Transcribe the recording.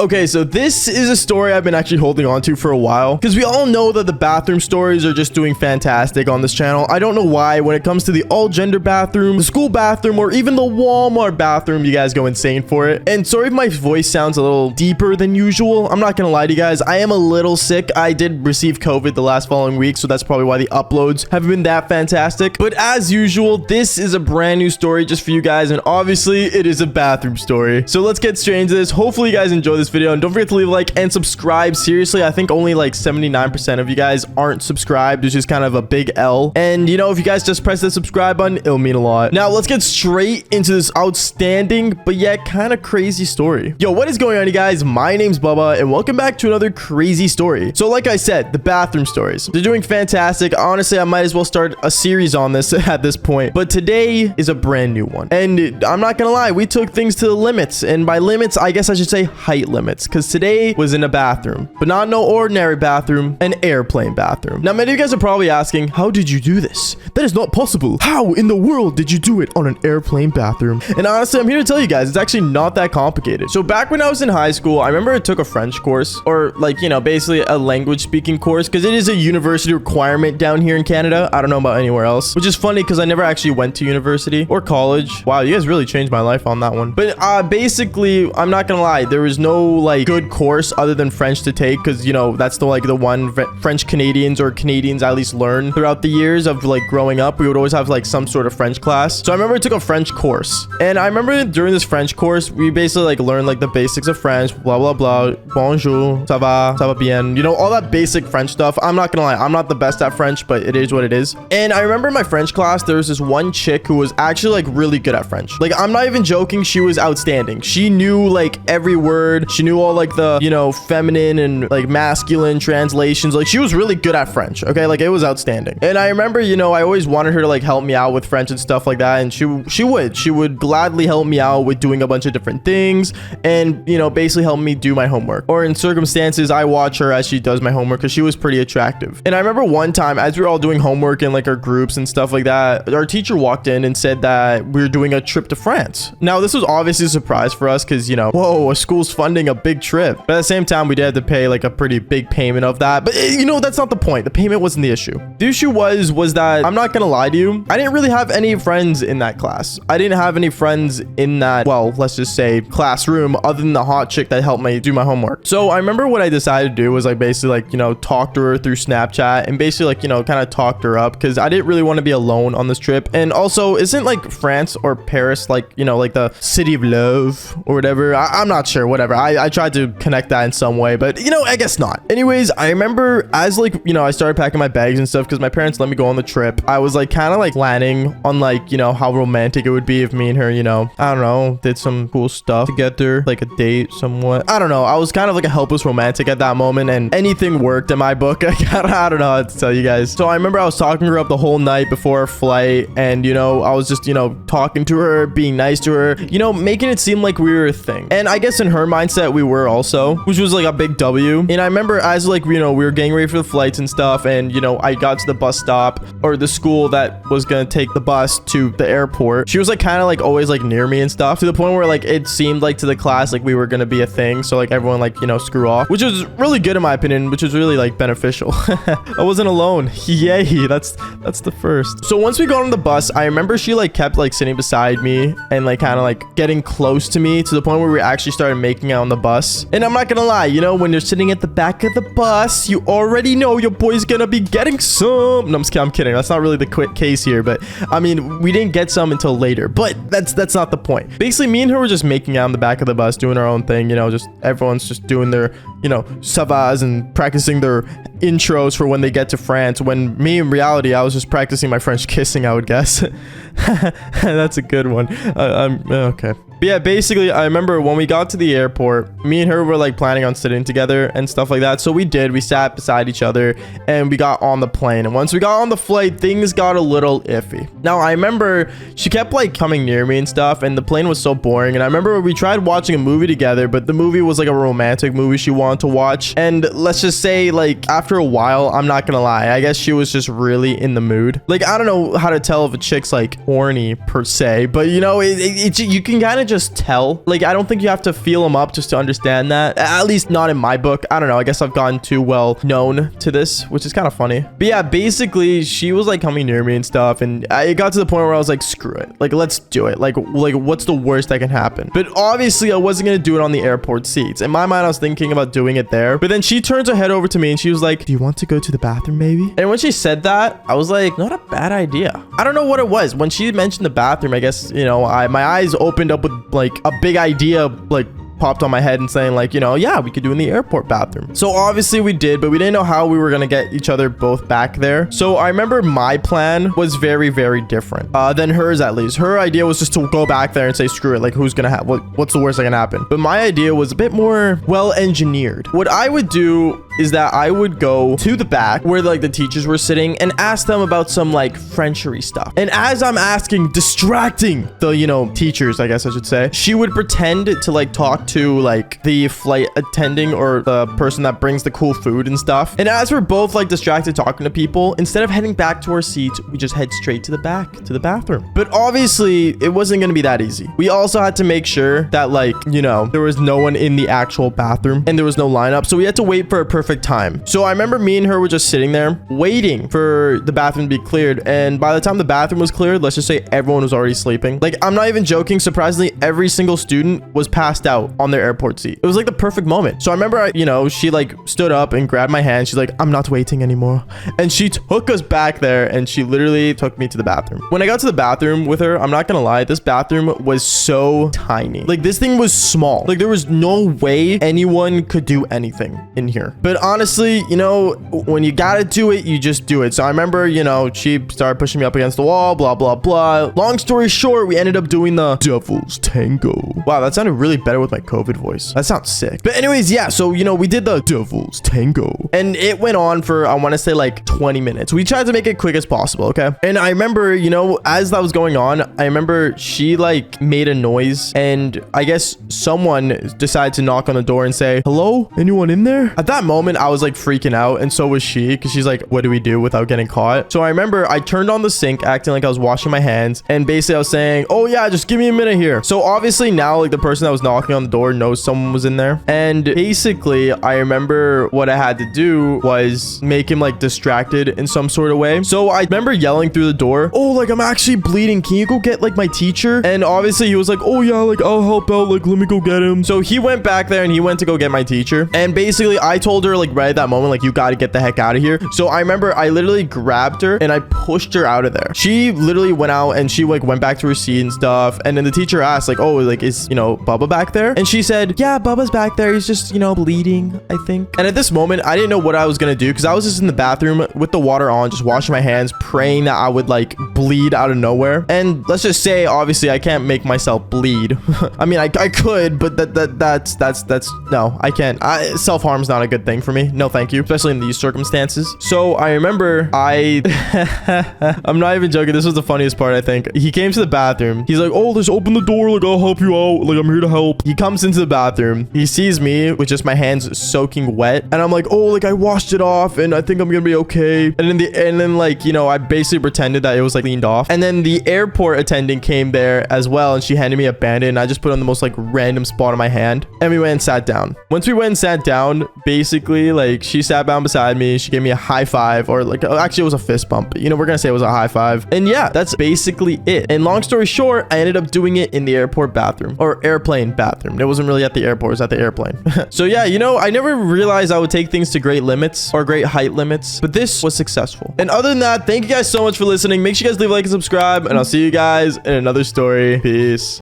Okay, so this is a story I've been actually holding on to for a while because we all know that the bathroom stories are just doing fantastic on this channel. I don't know why. When it comes to the all-gender bathroom, the school bathroom, or even the Walmart bathroom, you guys go insane for it. And sorry if my voice sounds a little deeper than usual. I'm not gonna lie to you guys. I am a little sick. I did receive COVID the last following week, so that's probably why the uploads haven't been that fantastic. But as usual, this is a brand new story just for you guys, and obviously it is a bathroom story. So let's get straight into this. Hopefully you guys enjoy this video, and don't forget to leave a like and subscribe. Seriously, I think only like 79% of you guys aren't subscribed, which is kind of a big L. And you know, if you guys just press the subscribe button, it'll mean a lot. Now let's get straight into this outstanding but yet kind of crazy story. Yo, what is going on, you guys? My name's Bubba, and welcome back to another crazy story. So like I said, the bathroom stories, they're doing fantastic. Honestly, I might as well start a series on this at this point, but today is a brand new one. And I'm not gonna lie, we took things to the limits, and by limits I guess I should say height limits, because today was in a bathroom, but not no ordinary bathroom, an airplane bathroom. Now many of you guys are probably asking, how did you do this? That is not possible. How in the world did you do it on an airplane bathroom? And honestly, I'm here to tell you guys, it's actually not that complicated. So back when I was in high school, I remember I took a French course, or like, you know, basically a language speaking course, because it is a university requirement down here in Canada. I don't know about anywhere else, which is funny because I never actually went to university or college. Wow, you guys really changed my life on that one. But basically, I'm not gonna lie, there was no like good course other than French to take, because you know that's the one French Canadians, or Canadians at least, learn throughout the years of like growing up. We would always have like some sort of French class. So I remember I took a French course, and I remember during this French course we basically like learned like the basics of French, blah blah blah, bonjour, ça va bien, you know, all that basic French stuff. I'm not gonna lie, I'm not the best at French, but it is what it is. And I remember in my French class there was this one chick who was actually like really good at French. Like, I'm not even joking, she was outstanding. She knew like every word. She knew all like the, you know, feminine and like masculine translations. Like, she was really good at French. Okay, like it was outstanding. And I remember, you know, I always wanted her to like help me out with French and stuff like that, and she would gladly help me out with doing a bunch of different things, and you know, basically help me do my homework, or in circumstances I watch her as she does my homework, because she was pretty attractive. And I remember one time as we were all doing homework in like our groups and stuff like that, our teacher walked in and said that we were doing a trip to France. Now this was obviously a surprise for us, because you know, whoa, a school's funding a big trip, but at the same time we did have to pay like a pretty big payment of that. But you know, that's not the point. The payment wasn't the issue. The issue was that, I'm not gonna lie to you, I didn't really have any friends in that class. I didn't have any friends in that, well, let's just say classroom, other than the hot chick that helped me do my homework. So I remember what I decided to do was like basically like, you know, talk to her through Snapchat, and basically like, you know, kind of talked her up, because I didn't really want to be alone on this trip. And also, isn't like France or Paris like, you know, like the city of love or whatever? I'm not sure, whatever. I tried to connect that in some way, but you know, I guess not. Anyways, I remember as like, you know, I started packing my bags and stuff because my parents let me go on the trip. I was like kind of like planning on like, you know, how romantic it would be if me and her, you know, I don't know, did some cool stuff together, like a date somewhat. I don't know. I was kind of like a helpless romantic at that moment, and anything worked in my book. I don't know how to tell you guys. So I remember I was talking to her up the whole night before our flight, and you know, I was just, you know, talking to her, being nice to her, you know, making it seem like we were a thing. And I guess in her mindset we were also, which was like a big W. And I remember as like, you know, we were getting ready for the flights and stuff, and you know, I got to the bus stop, or the school that was gonna take the bus to the airport. She was like kind of like always like near me and stuff, to the point where like it seemed like to the class like we were gonna be a thing. So like everyone like, you know, screw off, which was really good in my opinion, which was really like beneficial. I wasn't alone. Yay, that's the first. So once we got on the bus, I remember she like kept like sitting beside me and like kind of like getting close to me, to the point where we actually started making out on the bus. And I'm not gonna lie, you know, when you're sitting at the back of the bus, you already know your boy's gonna be getting some. No, I'm kidding. That's not really the quick case here, but I mean, we didn't get some until later, but that's not the point. Basically, me and her were just making out on the back of the bus, doing our own thing, you know, just everyone's just doing their, you know, savas and practicing their intros for when they get to France, when me in reality I was just practicing my French kissing, I would guess. That's a good one. Okay. But yeah, basically, I remember when we got to the airport, me and her were like planning on sitting together and stuff like that. So we did. We sat beside each other and we got on the plane. And once we got on the flight, things got a little iffy. Now, I remember she kept like coming near me and stuff, and the plane was so boring. And I remember we tried watching a movie together, but the movie was like a romantic movie she wanted to watch. And let's just say, like, after a while, I'm not gonna lie, I guess she was just really in the mood. Like, I don't know how to tell if a chick's like horny per se, but you know, you can kind of just tell. Like, I don't think you have to feel them up just to understand that. At least not in my book. I don't know. I guess I've gotten too well known to this, which is kind of funny. But yeah, basically, she was like coming near me and stuff. And it got to the point where I was like, screw it. Like, let's do it. Like what's the worst that can happen? But obviously, I wasn't going to do it on the airport seats. In my mind, I was thinking about doing it there. But then she turns her head over to me and she was like, do you want to go to the bathroom, maybe? And when she said that, I was like, not a bad idea. I don't know what it was. When she mentioned the bathroom, I guess, you know, my eyes opened up with like a big idea, like popped on my head and saying like, you know, yeah, we could do in the airport bathroom. So obviously we did, but we didn't know how we were gonna get each other both back there. So I remember my plan was very, very different than hers. At least her idea was just to go back there and say, screw it, like who's gonna have what's the worst that can happen? But my idea was a bit more well engineered. What I would do is that I would go to the back where like the teachers were sitting and ask them about some like Frenchery stuff. And as I'm asking, distracting the, you know, teachers, I guess I should say, she would pretend to like talk to like the flight attending or the person that brings the cool food and stuff. And as we're both like distracted talking to people, instead of heading back to our seats, we just head straight to the back, to the bathroom. But obviously it wasn't going to be that easy. We also had to make sure that like, you know, there was no one in the actual bathroom and there was no lineup. So we had to wait for a perfect time. So I remember me and her were just sitting there waiting for the bathroom to be cleared. And by the time the bathroom was cleared, let's just say everyone was already sleeping. Like, I'm not even joking. Surprisingly, every single student was passed out on their airport seat. It was like the perfect moment. So I remember, you know, she like stood up and grabbed my hand. She's like, I'm not waiting anymore. And she took us back there and she literally took me to the bathroom. When I got to the bathroom with her, I'm not gonna lie, this bathroom was so tiny. Like, this thing was small. Like, there was no way anyone could do anything in here. But honestly, you know, when you gotta do it, you just do it. So I remember, you know, she started pushing me up against the wall, blah, blah, blah. Long story short, we ended up doing the Devil's Tango. Wow, that sounded really better with my COVID voice. That sounds sick. But anyways, yeah, so, you know, we did the Devil's Tango. And it went on for, I want to say, like 20 minutes. We tried to make it quick as possible, okay? And I remember, you know, as that was going on, I remember she, like, made a noise. And I guess someone decided to knock on the door and say, hello? Anyone in there? At that moment, I was, like, freaking out. And so was she, because she's like, what do we do without getting caught? So I remember I turned on the sink, acting like I was washing my hands. And basically, I was saying, oh, yeah, just give me a minute here. So obviously, now, like, the person that was knocking on the door knows someone was in there. And basically, I remember what I had to do was make him like distracted in some sort of way. So I remember yelling through the door, oh, like I'm actually bleeding. Can you go get like my teacher? And obviously he was like, oh yeah, like I'll help out. Like, let me go get him. So he went back there and he went to go get my teacher. And basically I told her like right at that moment, like, you got to get the heck out of here. So I remember I literally grabbed her and I pushed her out of there. She literally went out and she like went back to her seat and stuff. And then the teacher asked like, oh, like, is, you know, Bubba back there? And she said, yeah, Bubba's back there. He's just, you know, bleeding, I think. And at this moment, I didn't know what I was gonna do because I was just in the bathroom with the water on, just washing my hands, praying that I would like bleed out of nowhere. And let's just say, obviously, I can't make myself bleed. I mean, I could, but that's no, I can't. Self-harm is not a good thing for me. No, thank you, especially in these circumstances. So I remember I'm not even joking. This was the funniest part, I think. He came to the bathroom. He's like, oh, just open the door. Like, I'll help you out. Like, I'm here to help. He comes into the bathroom. He sees me with just my hands soaking wet. And I'm like, oh, like I washed it off and I think I'm gonna be okay. And then like, you know, I basically pretended that it was like cleaned off. And then the airport attendant came there as well. And she handed me a band-aid and I just put it on the most like random spot on my hand. And we went and sat down. Once we went and sat down, basically like she sat down beside me. She gave me a high five, or like, actually it was a fist bump. But, you know, we're gonna say it was a high five. And yeah, that's basically it. And long story short, I ended up doing it in the airport bathroom, or airplane bathroom. It wasn't really at the airport, it was at the airplane. So yeah, you know, I never realized I would take things to great limits or great height limits, but this was successful. And other than that, thank you guys so much for listening. Make sure you guys leave a like and subscribe, and I'll see you guys in another story. Peace.